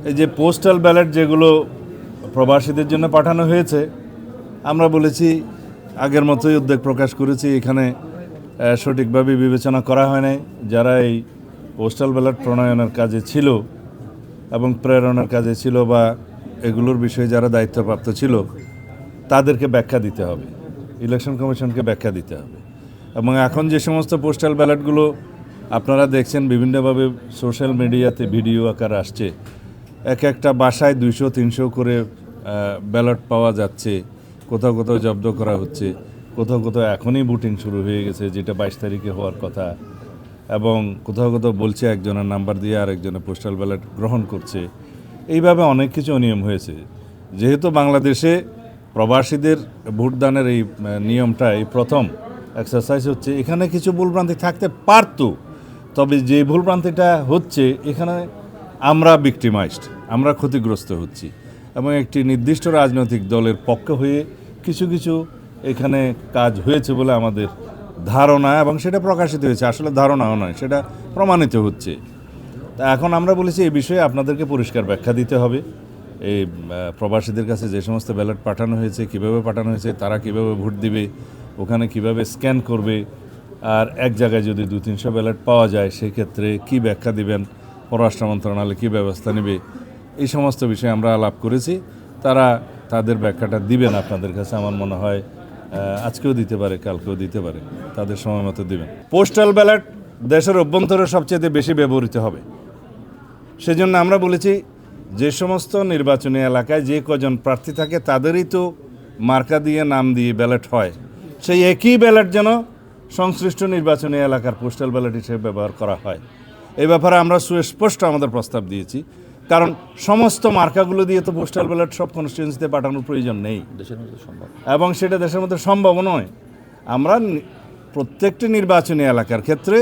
এই যে postal ballot যেগুলো প্রবাসীদের জন্য পাঠানো হয়েছে, আমরা বলেছি আগের মতোই উদ্বেগ প্রকাশ করেছি, এখানে সঠিকভাবে বিবেচনা করা হয় নাই। যারা এই পোস্টাল ব্যালট প্রণয়নের কাজে ছিল এবং প্রেরণের কাজে ছিল বা এগুলোর বিষয়ে যারা দায়িত্বপ্রাপ্ত ছিল তাদেরকে ব্যাখ্যা দিতে হবে, ইলেকশন কমিশনকে ব্যাখ্যা দিতে হবে। এবং এখন যে সমস্ত পোস্টাল ব্যালটগুলো আপনারা দেখছেন বিভিন্নভাবে সোশ্যাল মিডিয়াতে ভিডিও আকার আসছে, এক একটা বাসায় 200-300 করে ব্যালট পাওয়া যাচ্ছে, কোথাও কোথাও জব্দ করা হচ্ছে, কোথাও কোথাও এখনই ভোটিং শুরু হয়ে গেছে, যেটা 22 তারিখে হওয়ার কথা, এবং কোথাও কোথাও বলছে একজনের নাম্বার দিয়ে আরেকজনের পোস্টাল ব্যালট গ্রহণ করছে। এইভাবে অনেক কিছু অনিয়ম হয়েছে। যেহেতু বাংলাদেশে প্রবাসীদের ভোটদানের এই নিয়মটা এই প্রথম এক্সারসাইজ হচ্ছে, এখানে কিছু ভুলভ্রান্তি থাকতে পারতো, তবে যে ভুলভ্রান্তিটা হচ্ছে এখানে আমরা ভিক্টিমাইজড, আমরা ক্ষতিগ্রস্ত হচ্ছি এবং একটি নির্দিষ্ট রাজনৈতিক দলের পক্ষে হয়ে কিছু কিছু এখানে কাজ হয়েছে বলে আমাদের ধারণা, এবং সেটা প্রকাশিত হয়েছে। আসলে ধারণাও নয়, সেটা প্রমাণিত হচ্ছে। তা এখন আমরা বলেছি এই বিষয়ে আপনাদেরকে পরিষ্কার ব্যাখ্যা দিতে হবে। এই প্রবাসীদের কাছে যে সমস্ত ব্যালট পাঠানো হয়েছে, কীভাবে পাঠানো হয়েছে, তারা কীভাবে ভোট দিবে, ওখানে কিভাবে স্ক্যান করবে, আর এক জায়গায় যদি 200-300 ব্যালট পাওয়া যায় সেক্ষেত্রে কী ব্যাখ্যা দিবেন, পররাষ্ট্র মন্ত্রণালয় কী ব্যবস্থা নেবে, এই সমস্ত বিষয়ে আমরা আলাপ করেছি। তারা তাদের ব্যাখ্যাটা দিবেন আপনাদের কাছে। আমার মনে হয় আজকেও দিতে পারে, কালকেও দিতে পারে, তাদের সময় মতো দিবেন। পোস্টাল ব্যালট দেশের অভ্যন্তরে সবচেয়ে বেশি ব্যবহৃত হবে। সেজন্য আমরা বলেছি যে সমস্ত নির্বাচনী এলাকায় যে কজন প্রার্থী থাকে তাদেরই তো মার্কা দিয়ে নাম দিয়ে ব্যালট হয়, সেই একই ব্যালট যেন সংশ্লিষ্ট নির্বাচনী এলাকার পোস্টাল ব্যালট হিসেবে ব্যবহার করা হয়। এই ব্যাপারে আমরা সুস্পষ্ট আমাদের প্রস্তাব দিয়েছি, কারণ সমস্ত মার্কাগুলো দিয়ে তো পোস্টাল ব্যালট সব কনস্টিটিউয়েন্সিতে পাঠানোর প্রয়োজন নেই, এবং সেটা দেশের মধ্যে সম্ভব নয়। আমরা প্রত্যেকটি নির্বাচনী এলাকার ক্ষেত্রে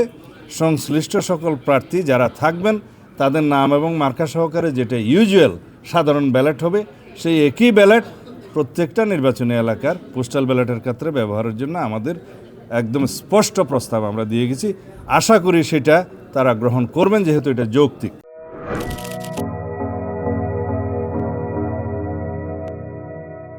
সংশ্লিষ্ট সকল প্রার্থী যারা থাকবেন তাদের নাম এবং মার্কা সহকারে যেটা ইউজুয়াল সাধারণ ব্যালট হবে, সেই একই ব্যালট প্রত্যেকটা নির্বাচনী এলাকার পোস্টাল ব্যালটের ক্ষেত্রে ব্যবহারের জন্য আমাদের একদম স্পষ্ট প্রস্তাব আমরা দিয়ে গেছি। আশা করি সেটা তারা গ্রহণ করবেন, যেহেতু এটা যৌক্তিক।